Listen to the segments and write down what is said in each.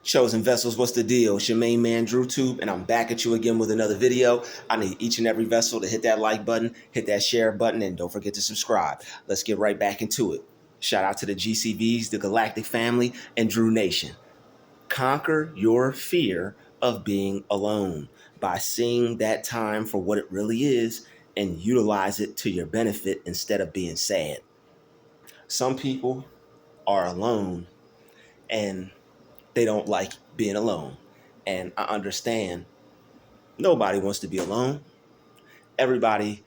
Chosen vessels, what's the deal? It's your main man Drutube, and I'm back at you again with another video. I need each and every vessel to hit that like button, hit that share button, and don't forget to subscribe. Let's get right back into it. Shout out to the GCVs, the Galactic Family, and Druuill Nation. Conquer your fear of being alone by seeing that time for what it really is and utilize it to your benefit instead of being sad. Some people are alone and they don't like being alone. And I understand nobody wants to be alone. Everybody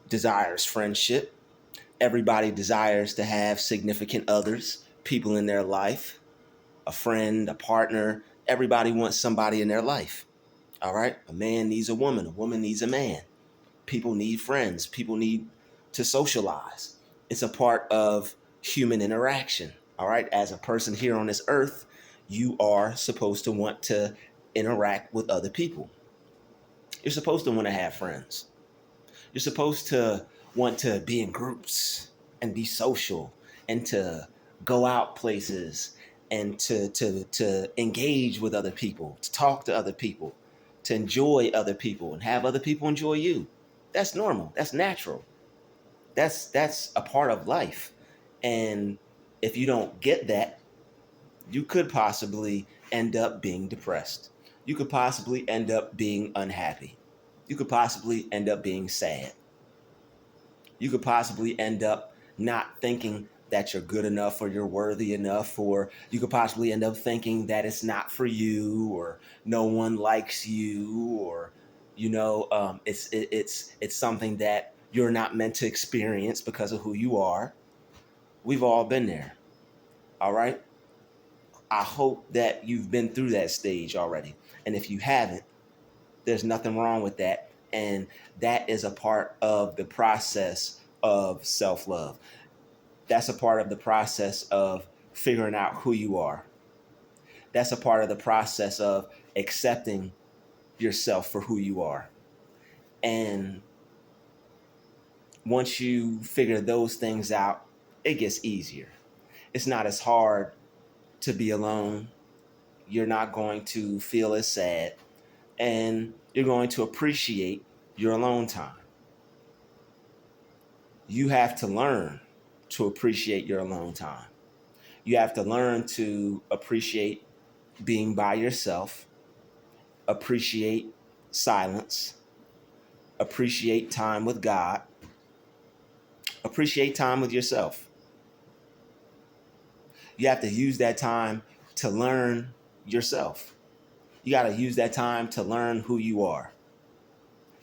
desires friendship. Everybody desires to have significant others, people in their life, a friend, a partner. Everybody wants somebody in their life. All right. A man needs a woman needs a man. People need friends. People need to socialize. It's a part of human interaction. All right. As a person here on this earth, you are supposed to want to interact with other people. You're supposed to want to have friends. You're supposed to want to be in groups and be social and to go out places and to engage with other people, to talk to other people, to enjoy other people and have other people enjoy you. That's normal. That's natural. That's a part of life. And if you don't get that, you could possibly end up being depressed. You could possibly end up being unhappy. You could possibly end up being sad. You could possibly end up not thinking that you're good enough or you're worthy enough, or you could possibly end up thinking that it's not for you or no one likes you, or it's something that you're not meant to experience because of who you are. We've all been there. All right. I hope that you've been through that stage already. And if you haven't, there's nothing wrong with that. And that is a part of the process of self-love. That's a part of the process of figuring out who you are. That's a part of the process of accepting yourself for who you are. And once you figure those things out, it gets easier. It's not as hard to be alone. You're not going to feel as sad, and you're going to appreciate your alone time. You have to learn to appreciate your alone time. You have to learn to appreciate being by yourself, appreciate silence, appreciate time with God, appreciate time with yourself. You have to use that time to learn yourself. You got to use that time to learn who you are.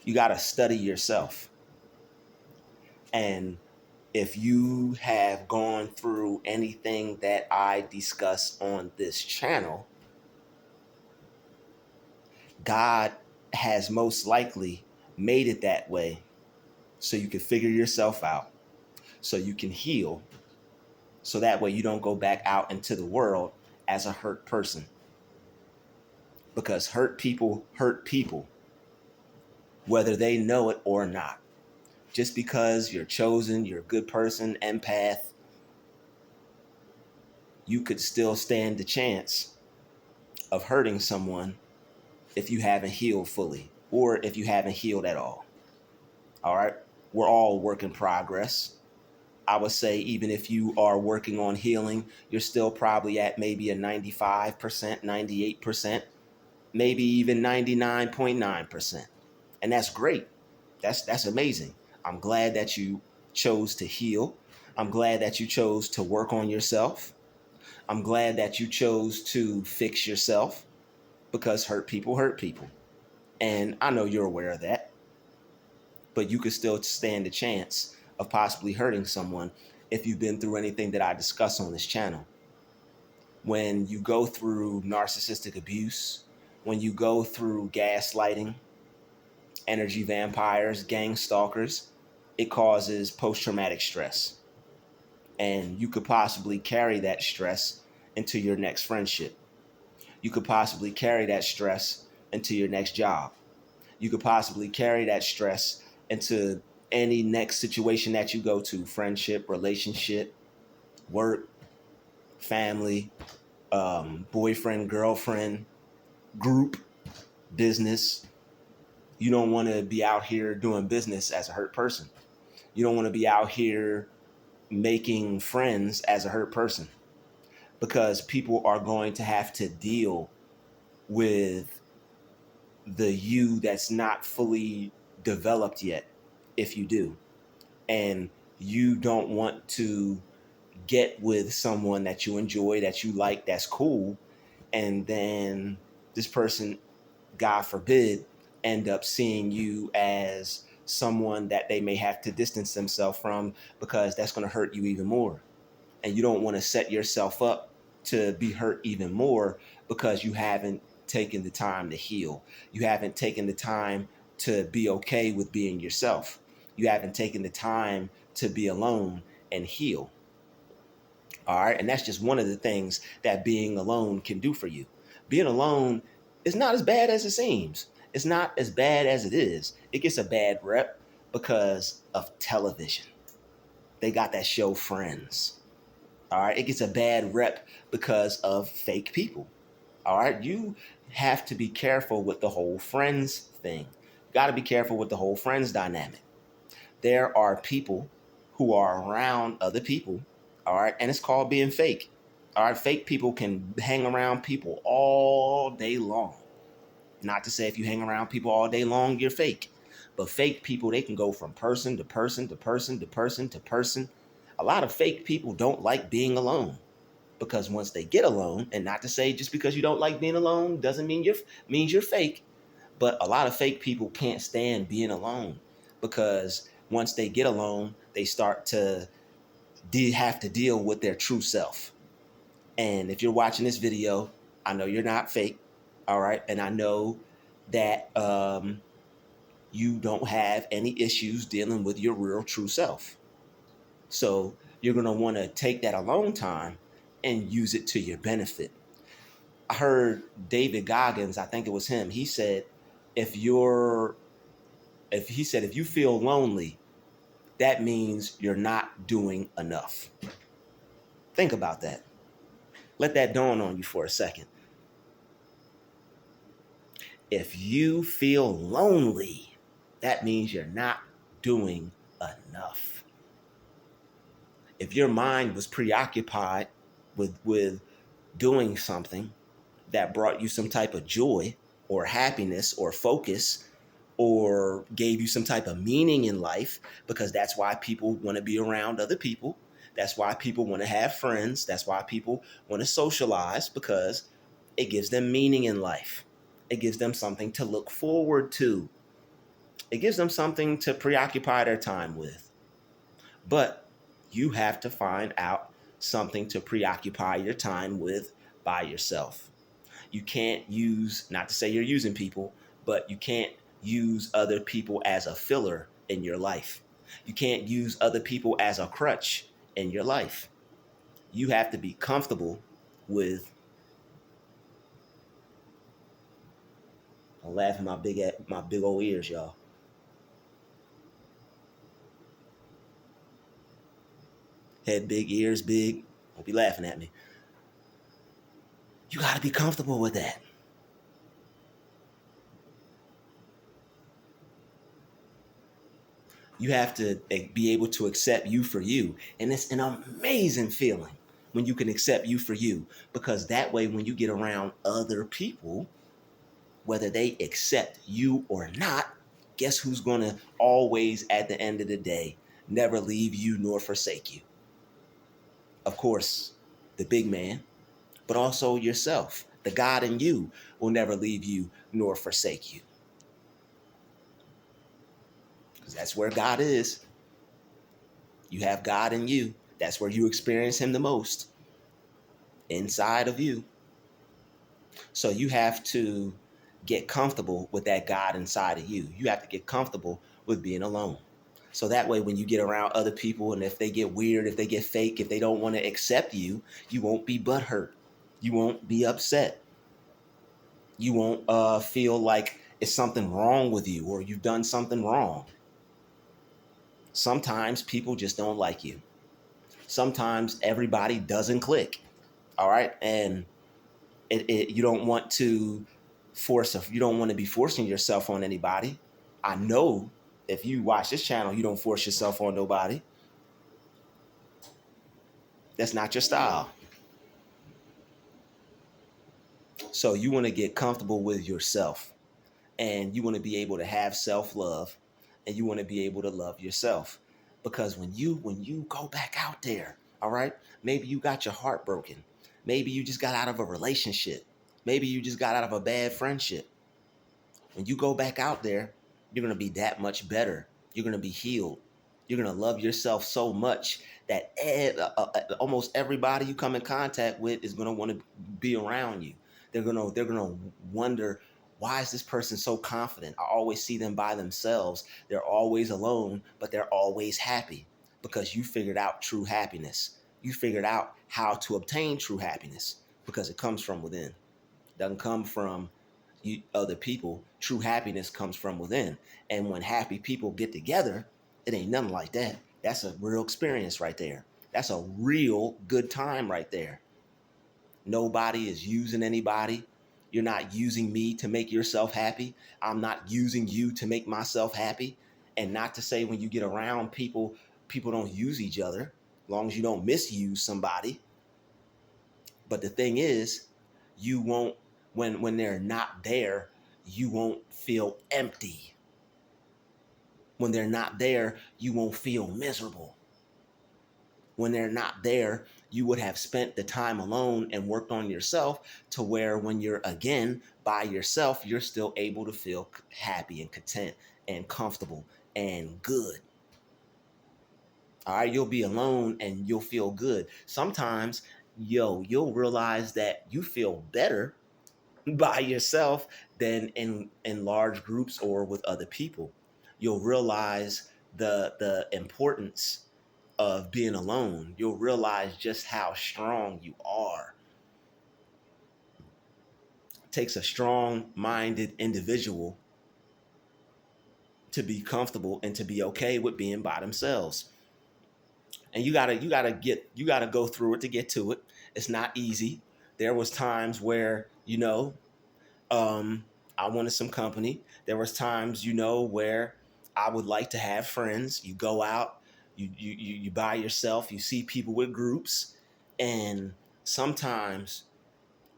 You got to study yourself. And if you have gone through anything that I discuss on this channel, God has most likely made it that way so you can figure yourself out, so you can heal, so that way you don't go back out into the world as a hurt person. Because hurt people, whether they know it or not. Just because you're chosen, you're a good person, empath, you could still stand the chance of hurting someone if you haven't healed fully, or if you haven't healed at all. All right. We're all work in progress. I would say even if you are working on healing, you're still probably at maybe a 95%, 98%, maybe even 99.9%. And that's great. That's amazing. I'm glad that you chose to heal. I'm glad that you chose to work on yourself. I'm glad that you chose to fix yourself, because hurt people hurt people. And I know you're aware of that. But you could still stand a chance of possibly hurting someone if you've been through anything that I discuss on this channel. When you go through narcissistic abuse, when you go through gaslighting, energy vampires, gang stalkers, it causes post-traumatic stress. And you could possibly carry that stress into your next friendship. You could possibly carry that stress into your next job. You could possibly carry that stress into any next situation that you go to, friendship, relationship, work, family, boyfriend, girlfriend, group, business. You don't want to be out here doing business as a hurt person. You don't want to be out here making friends as a hurt person, because people are going to have to deal with the you that's not fully developed yet if you do. And you don't want to get with someone that you enjoy, that you like, that's cool, and then this person, God forbid, end up seeing you as someone that they may have to distance themselves from, because that's going to hurt you even more. And you don't want to set yourself up to be hurt even more, because you haven't taken the time to heal. You haven't taken the time to be okay with being yourself. You haven't taken the time to be alone and heal. All right. And that's just one of the things that being alone can do for you. Being alone is not as bad as it seems. It's not as bad as it is. It gets a bad rep because of television. They got that show Friends. All right. It gets a bad rep because of fake people. All right. You have to be careful with the whole Friends thing. You got to be careful with the whole Friends dynamic. There are people who are around other people. All right. And it's called being fake. All right. Fake people can hang around people all day long. Not to say if you hang around people all day long, you're fake. But fake people, they can go from person to person to person to person to person. A lot of fake people don't like being alone, because once they get alone, and not to say just because you don't like being alone doesn't mean you're fake, but a lot of fake people can't stand being alone, because once they get alone, they start to have to deal with their true self. And if you're watching this video, I know you're not fake, all right? And I know that you don't have any issues dealing with your real true self. So you're going to want to take that alone time and use it to your benefit. I heard David Goggins, I think it was him, he said, if you feel lonely, that means you're not doing enough. Think about that. Let that dawn on you for a second. If you feel lonely, that means you're not doing enough. If your mind was preoccupied with doing something that brought you some type of joy or happiness or focus, or gave you some type of meaning in life, because that's why people want to be around other people. That's why people want to have friends. That's why people want to socialize, because it gives them meaning in life. It gives them something to look forward to. It gives them something to preoccupy their time with. But you have to find out something to preoccupy your time with by yourself. You can't use, not to say you're using people, but you can't use other people as a filler in your life. You can't use other people as a crutch in your life. You have to be comfortable with, I'm laughing my big old ears, y'all. Head big, ears big. Don't be laughing at me. You got to be comfortable with that. You have to be able to accept you for you. And it's an amazing feeling when you can accept you for you, because that way, when you get around other people, whether they accept you or not, guess who's going to always, at the end of the day, never leave you nor forsake you? Of course, the big man, but also yourself. The God in you will never leave you nor forsake you, because that's where God is. You have God in you. That's where you experience him the most, inside of you. So you have to get comfortable with that God inside of you. You have to get comfortable with being alone. So that way, when you get around other people, and if they get weird, if they get fake, if they don't want to accept you, you won't be butthurt. You won't be upset. You won't feel like it's something wrong with you, or you've done something wrong. Sometimes people just don't like you. Sometimes everybody doesn't click. All right. And You don't want to you don't want to be forcing yourself on anybody. I know if you watch this channel, you don't force yourself on nobody. That's not your style. So you want to get comfortable with yourself, and you want to be able to have self-love, and you want to be able to love yourself. Because when you go back out there, all right, maybe you got your heart broken. Maybe you just got out of a relationship. Maybe you just got out of a bad friendship. When you go back out there, you're going to be that much better. You're going to be healed. You're going to love yourself so much that almost everybody you come in contact with is going to want to be around you. They're going to wonder, why is this person so confident? I always see them by themselves. They're always alone, but they're always happy, because you figured out true happiness. You figured out how to obtain true happiness, because it comes from within. It doesn't come from other people. True happiness comes from within. And when happy people get together, it ain't nothing like that. That's a real experience right there. That's a real good time right there. Nobody is using anybody. You're not using me to make yourself happy. I'm not using you to make myself happy. And not to say when you get around people, people don't use each other, as long as you don't misuse somebody. But the thing is, you won't, when they're not there, you won't feel empty. When they're not there, you won't feel miserable. When they're not there, you would have spent the time alone and worked on yourself, to where when you're again by yourself, you're still able to feel happy and content and comfortable and good. All right, you'll be alone and you'll feel good. Sometimes, you'll realize that you feel better by yourself than in large groups or with other people. You'll realize the importance of being alone. You'll realize just how strong you are. It takes a strong-minded individual to be comfortable and to be okay with being by themselves. And you gotta go through it to get to it. It's not easy. There was times where, I wanted some company. There was times, where I would like to have friends. You go out, you by yourself, you see people with groups, and sometimes,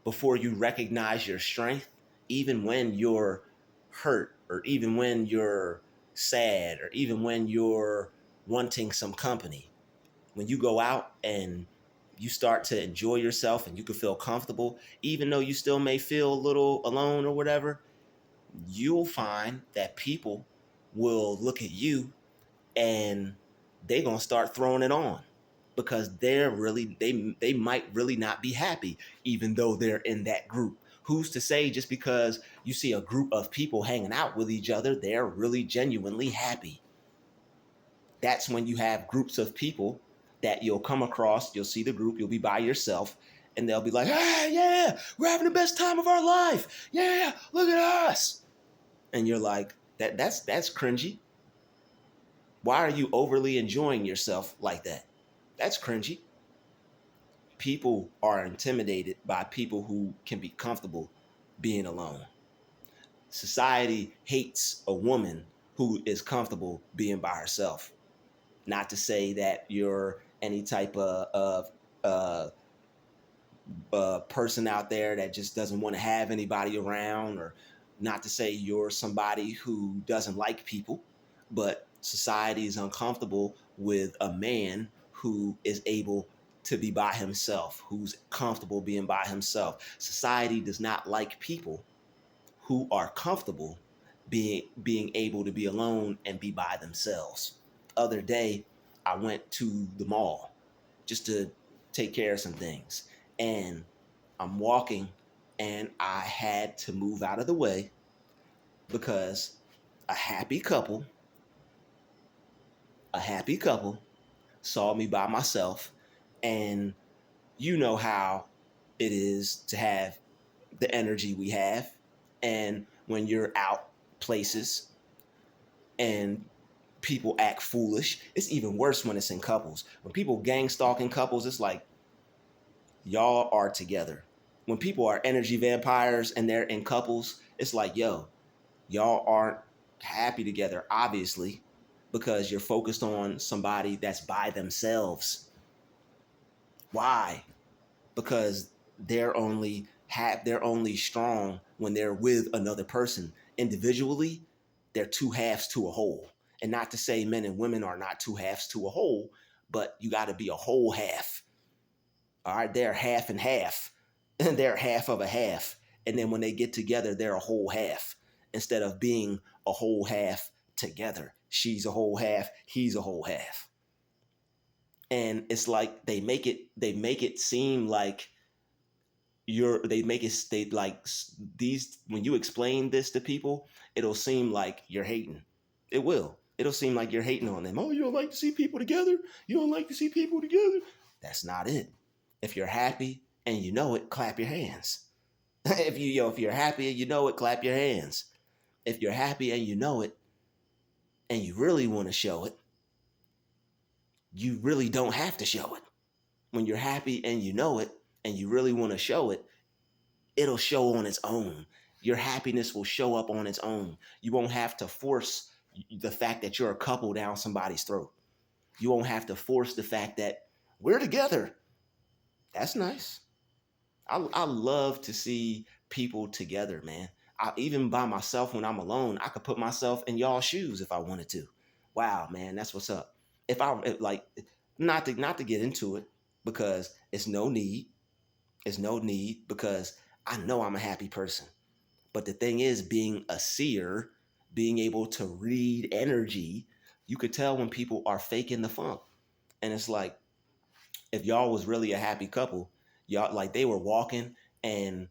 before you recognize your strength, even when you're hurt, or even when you're sad, or even when you're wanting some company, when you go out and you start to enjoy yourself and you can feel comfortable, even though you still may feel a little alone or whatever, you'll find that people will look at you and they're going to start throwing it on, because they might really not be happy, even though they're in that group. Who's to say just because you see a group of people hanging out with each other, they're really genuinely happy? That's when you have groups of people that you'll come across. You'll see the group, you'll be by yourself, and they'll be like, "Hey, yeah, we're having the best time of our life. Yeah, look at us." And you're like, that's cringy. Why are you overly enjoying yourself like that? That's cringy. People are intimidated by people who can be comfortable being alone. Society hates a woman who is comfortable being by herself. Not to say that you're any type uh, person out there that just doesn't want to have anybody around, or not to say you're somebody who doesn't like people, but society is uncomfortable with a man who is able to be by himself, who's comfortable being by himself. Society does not like people who are comfortable being able to be alone and be by themselves. Other day, I went to the mall just to take care of some things, and I'm walking, and I had to move out of the way because a happy couple, a happy couple saw me by myself, and you know how it is to have the energy we have, and when you're out places and people act foolish, it's even worse when it's in couples. When people gang stalk in couples, it's like, y'all are together. When people are energy vampires and they're in couples, it's like, yo, y'all aren't happy together, obviously, because you're focused on somebody that's by themselves. Why? Because they're only strong when they're with another person. Individually, they're two halves to a whole. And not to say men and women are not two halves to a whole, but you got to be a whole half. All right, they're half and half, and they're half of a half. And then when they get together, they're a whole half instead of being a whole half together. She's a whole half, he's a whole half. And it's like they make it seem like they make it state like these when you explain this to people, it'll seem like you're hating. It'll seem like you're hating on them. Oh, you don't like to see people together? You don't like to see people together? That's not it. If you're happy and you know it, clap your hands. If you're happy and you know it, clap your hands. If you're happy and you know it and you really want to show it, you really don't have to show it. When you're happy and you know it and you really want to show it, it'll show on its own. Your happiness will show up on its own. You won't have to force the fact that you're a couple down somebody's throat. You won't have to force the fact that we're together. That's nice. I love to see people together, man. Even by myself when I'm alone, I could put myself in y'all's shoes if I wanted to. Wow, man, that's what's up. Like not to get into it because it's no need. It's no need because I know I'm a happy person. But the thing is, being a seer, being able to read energy, you could tell when people are faking the funk. And it's like, if y'all was really a happy couple, y'all like they were walking and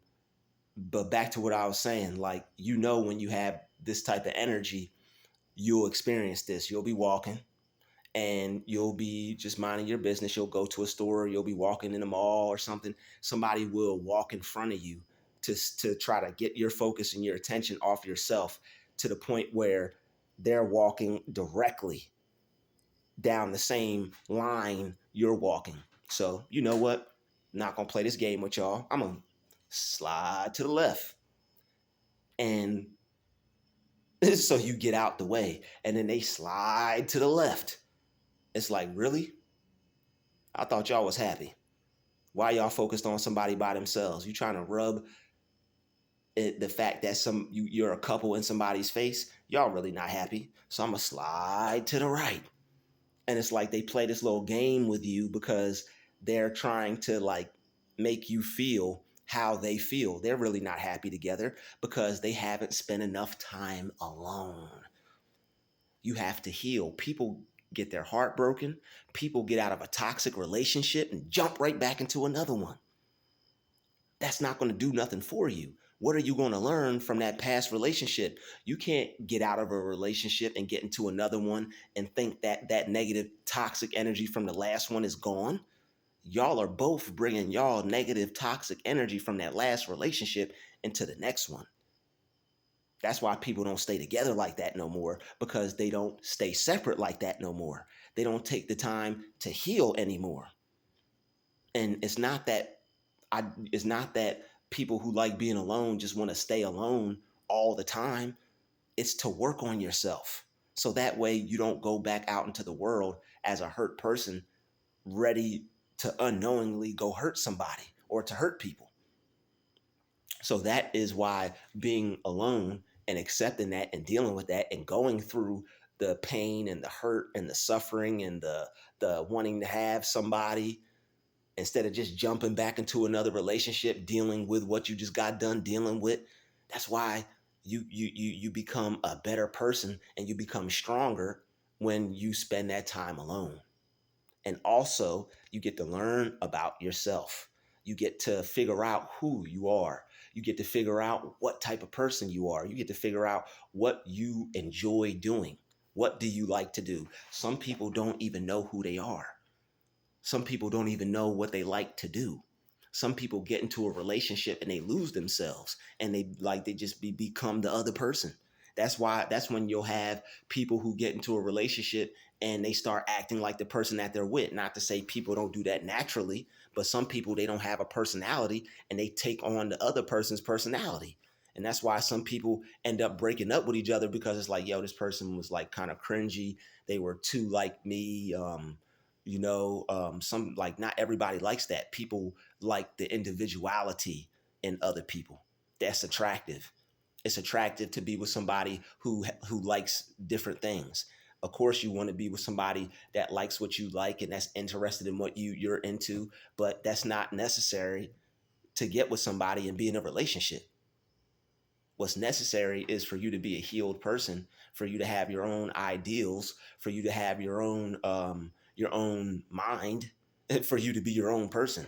but back to what I was saying, like when you have this type of energy, you'll experience this. You'll be walking and you'll be just minding your business. You'll go to a store, you'll be walking in a mall or something. Somebody will walk in front of you to try to get your focus and your attention off yourself to the point where they're walking directly down the same line you're walking. So, you know what? I'm not going to play this game with y'all. I'm going to slide to the left. And so you get out the way. And then they slide to the left. It's like, really? I thought y'all was happy. Why y'all focused on somebody by themselves? You trying to rub the fact that you're a couple in somebody's face? Y'all really not happy. So I'm going to slide to the right. And it's like they play this little game with you because they're trying to like make you feel how they feel. They're really not happy together because they haven't spent enough time alone. You have to heal. People get their heart broken. People get out of a toxic relationship and jump right back into another one. That's not going to do nothing for you. What are you going to learn from that past relationship? You can't get out of a relationship and get into another one and think that that negative toxic energy from the last one is gone. Y'all are both bringing y'all negative toxic energy from that last relationship into the next one. That's why people don't stay together like that no more, because they don't stay separate like that no more. They don't take the time to heal anymore. And it's not that people who like being alone just want to stay alone all the time. It's to work on yourself. So that way you don't go back out into the world as a hurt person, ready to unknowingly go hurt somebody or to hurt people. So that is why being alone and accepting that and dealing with that and going through the pain and the hurt and the suffering and the wanting to have somebody instead of just jumping back into another relationship, dealing with what you just got done dealing with. That's why you become a better person and you become stronger when you spend that time alone. And also, you get to learn about yourself. You get to figure out who you are. You get to figure out what type of person you are. You get to figure out what you enjoy doing. What do you like to do? Some people don't even know who they are. Some people don't even know what they like to do. Some people get into a relationship and they lose themselves and they just become the other person. That's when you'll have people who get into a relationship and they start acting like the person that they're with. Not to say people don't do that naturally, But some people, they don't have a personality and they take on the other person's personality. And that's why some people end up breaking up with each other, because it's like, yo, this person was like kind of cringy. They were too like me. Some, like, not everybody likes that. People like the individuality in other people. That's attractive. It's attractive to be with somebody who likes different things. Of course, you want to be with somebody that likes what you like and that's interested in what you're into, but that's not necessary to get with somebody and be in a relationship. What's necessary is for you to be a healed person, for you to have your own ideals, for you to have your own mind, for you to be your own person.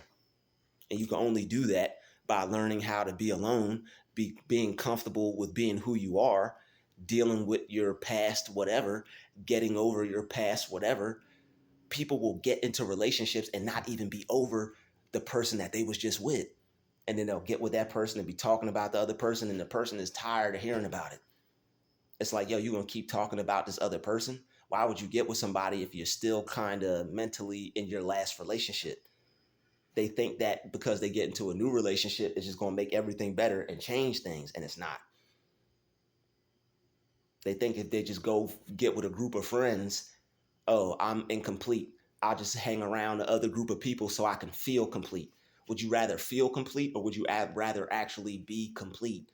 And you can only do that by learning how to be alone, being comfortable with being who you are, dealing with your past whatever, getting over your past whatever. People will get into relationships and not even be over the person that they was just with. And then they'll get with that person and be talking about the other person, and the person is tired of hearing about it. It's like, yo, you're going to keep talking about this other person? Why would you get with somebody if you're still kind of mentally in your last relationship? They think that because they get into a new relationship, it's just going to make everything better and change things, and it's not. They think if they just go get with a group of friends, oh, I'm incomplete, I'll just hang around the other group of people so I can feel complete. Would you rather feel complete, or would you rather actually be complete?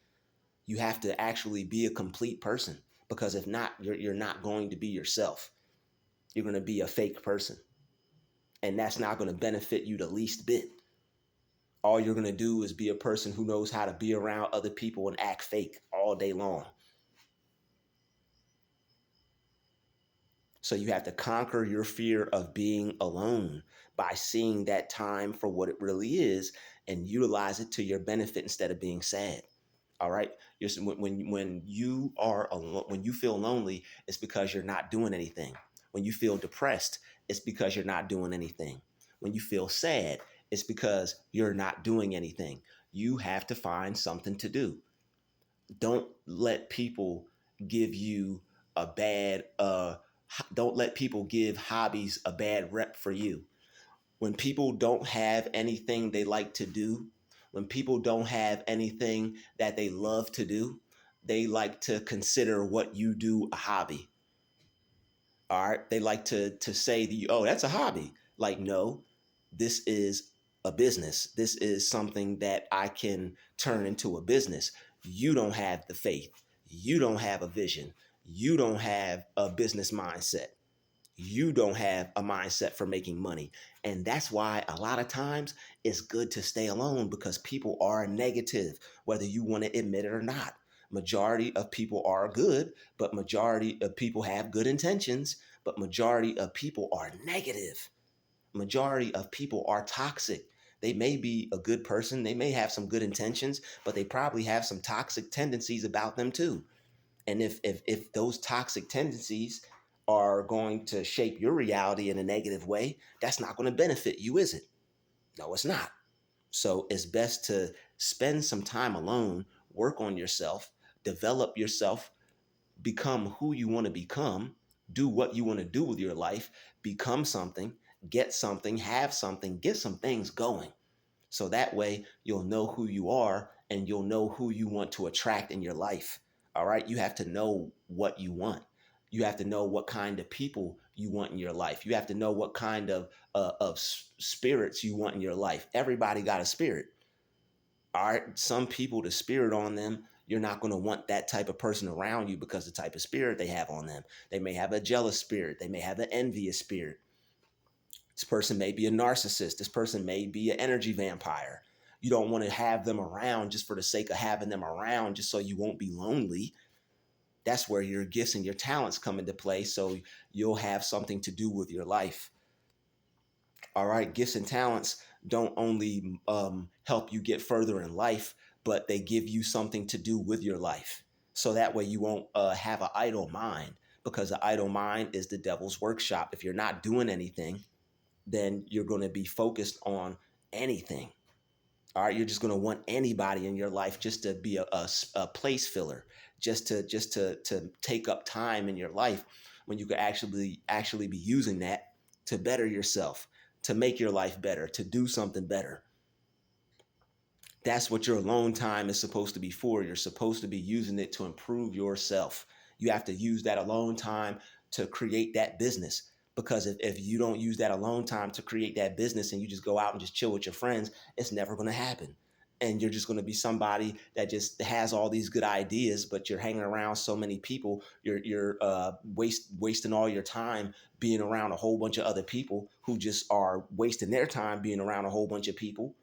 You have to actually be a complete person, because if not, you're not going to be yourself. You're going to be a fake person, and that's not going to benefit you the least bit. All you're going to do is be a person who knows how to be around other people and act fake all day long. So you have to conquer your fear of being alone by seeing that time for what it really is and utilize it to your benefit instead of being sad. All right. When you are alone, when you feel lonely, it's because you're not doing anything. When you feel depressed, it's because you're not doing anything. When you feel sad, it's because you're not doing anything. You have to find something to do. Don't let people give you a bad don't let people give hobbies a bad rep for you. When people don't have anything they like to do, when people don't have anything that they love to do, they like to consider what you do a hobby. All right. They like to say that, oh, that's a hobby. Like, no, this is a business. This is something that I can turn into a business. You don't have the faith. You don't have a vision. You don't have a business mindset. You don't have a mindset for making money. And that's why a lot of times it's good to stay alone, because people are negative, whether you want to admit it or not. Majority of people are good, but majority of people have good intentions, but majority of people are negative. Majority of people are toxic. They may be a good person, they may have some good intentions, but they probably have some toxic tendencies about them too. And if those toxic tendencies are going to shape your reality in a negative way, that's not going to benefit you, is it? No, it's not. So it's best to spend some time alone, work on yourself, develop yourself, become who you want to become, do what you want to do with your life, become something, get something, have something, get some things going. So that way you'll know who you are and you'll know who you want to attract in your life. All right. You have to know what you want. You have to know what kind of people you want in your life. You have to know what kind of spirits you want in your life. Everybody got a spirit. All right. Some people, the spirit on them, you're not going to want that type of person around you because the type of spirit they have on them. They may have a jealous spirit. They may have an envious spirit. This person may be a narcissist. This person may be an energy vampire. You don't want to have them around just for the sake of having them around, just so you won't be lonely. That's where your gifts and your talents come into play, so you'll have something to do with your life. All right, gifts and talents don't only help you get further in life, but they give you something to do with your life. So that way you won't have an idle mind, because the idle mind is the devil's workshop. If you're not doing anything, then you're going to be focused on anything. All right, you're just going to want anybody in your life just to be a place filler, just to take up time in your life, when you could actually be using that to better yourself, to make your life better, to do something better. That's what your alone time is supposed to be for. You're supposed to be using it to improve yourself. You have to use that alone time to create that business. Because if you don't use that alone time to create that business and you just go out and just chill with your friends, it's never going to happen. And you're just going to be somebody that just has all these good ideas, but you're hanging around so many people. You're wasting all your time being around a whole bunch of other people who just are wasting their time being around a whole bunch of people.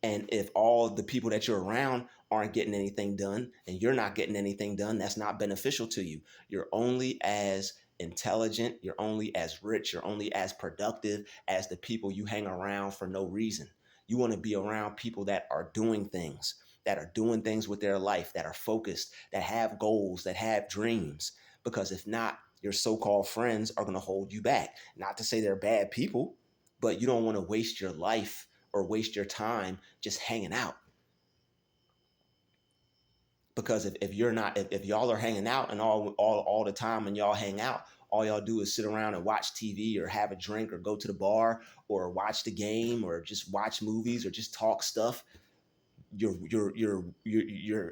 And if all the people that you're around aren't getting anything done and you're not getting anything done, that's not beneficial to you. You're only as intelligent, you're only as rich, you're only as productive as the people you hang around for no reason. You want to be around people that are doing things with their life, that are focused, that have goals, that have dreams. Because if not, your so-called friends are going to hold you back. Not to say they're bad people, but you don't want to waste your life or waste your time just hanging out. Because if you're not, if y'all are hanging out and all the time and y'all hang out, all y'all do is sit around and watch TV or have a drink or go to the bar or watch the game or just watch movies or just talk stuff. You're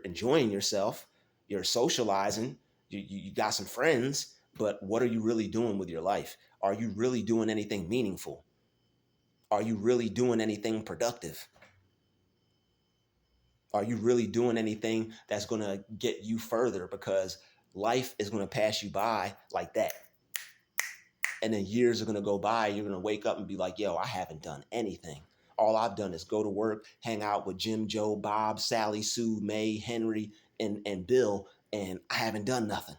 enjoying yourself. You're socializing. You got some friends, but what are you really doing with your life? Are you really doing anything meaningful? Are you really doing anything productive? Are you really doing anything that's going to get you further? Because life is going to pass you by like that. And then years are going to go by. You're going to wake up and be like, yo, I haven't done anything. All I've done is go to work, hang out with Jim, Joe, Bob, Sally, Sue, May, Henry, and Bill, and I haven't done nothing.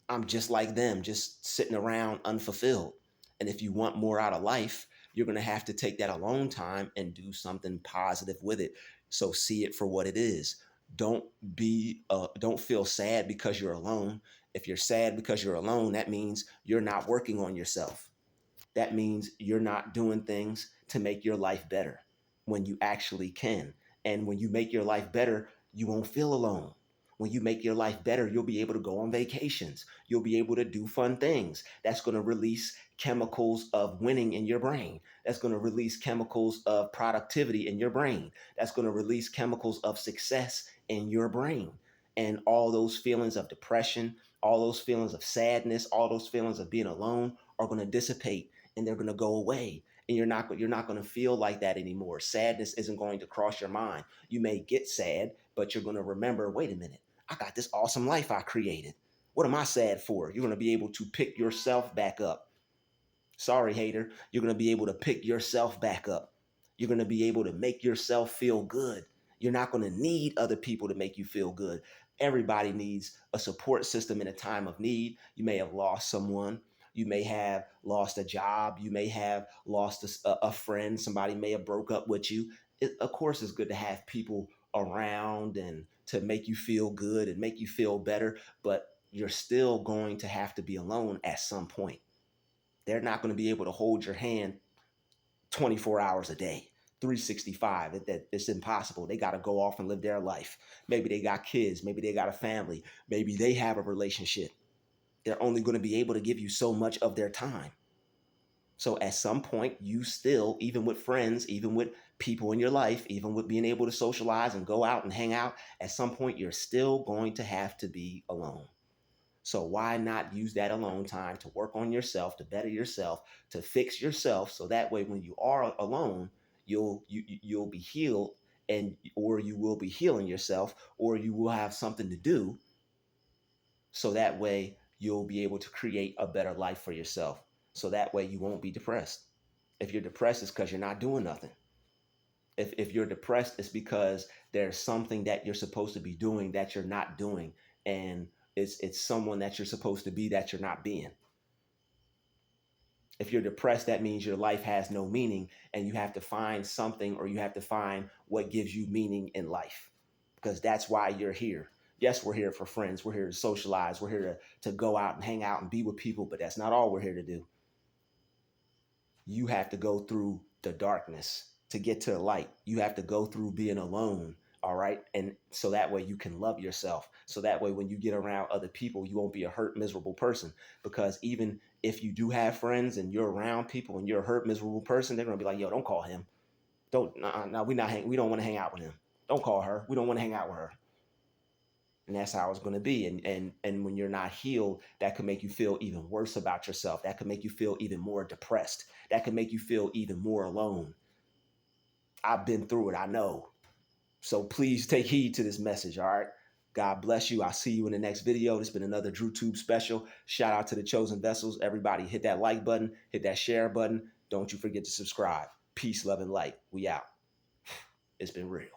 I'm just like them, just sitting around unfulfilled. And if you want more out of life, you're going to have to take that alone time and do something positive with it. So see it for what it is. Don't feel sad because you're alone. If you're sad because you're alone, that means you're not working on yourself. That means you're not doing things to make your life better when you actually can. And when you make your life better, you won't feel alone. When you make your life better, you'll be able to go on vacations. You'll be able to do fun things. That's going to release chemicals of winning in your brain. That's going to release chemicals of productivity in your brain. That's going to release chemicals of success in your brain. And all those feelings of depression, all those feelings of sadness, all those feelings of being alone are going to dissipate and they're going to go away. And you're not going to feel like that anymore. Sadness isn't going to cross your mind. You may get sad, but you're going to remember, wait a minute, I got this awesome life I created. What am I sad for? You're going to be able to pick yourself back up. Sorry, hater. You're going to be able to pick yourself back up. You're going to be able to make yourself feel good. You're not going to need other people to make you feel good. Everybody needs a support system in a time of need. You may have lost someone. You may have lost a job. You may have lost a friend. Somebody may have broke up with you. Of course, it's good to have people around and to make you feel good and make you feel better, but you're still going to have to be alone at some point. They're not going to be able to hold your hand 24 hours a day, 365. It's impossible. They got to go off and live their life. Maybe they got kids. Maybe they got a family. Maybe they have a relationship. They're only going to be able to give you so much of their time. So at some point, you still, even with friends, even with people in your life, even with being able to socialize and go out and hang out, at some point, you're still going to have to be alone. So why not use that alone time to work on yourself, to better yourself, to fix yourself, so that way when you are alone, you'll be healed, and or you will be healing yourself, or you will have something to do, so that way you'll be able to create a better life for yourself. So that way you won't be depressed. If you're depressed, it's because you're not doing nothing. If you're depressed, it's because there's something that you're supposed to be doing that you're not doing, and it's someone that you're supposed to be that you're not being. If you're depressed, that means your life has no meaning, and you have to find something, or you have to find what gives you meaning in life, because that's why you're here. Yes, we're here for friends. We're here to socialize. We're here to go out and hang out and be with people, but that's not all we're here to do. You have to go through the darkness to get to the light. You have to go through being alone. All right. And so that way you can love yourself. So that way, when you get around other people, you won't be a hurt, miserable person. Because even if you do have friends and you're around people and you're a hurt, miserable person, they're gonna be like, yo, don't call him. Don't, no, we don't want to hang out with him. Don't call her. We don't want to hang out with her. And that's how it's going to be. And when you're not healed, that could make you feel even worse about yourself. That could make you feel even more depressed. That could make you feel even more alone. I've been through it. I know. So please take heed to this message. All right. God bless you. I'll see you in the next video. This has been another Drutube special. Shout out to the chosen vessels. Everybody hit that like button, hit that share button. Don't you forget to subscribe. Peace, love, and light. We out. It's been real.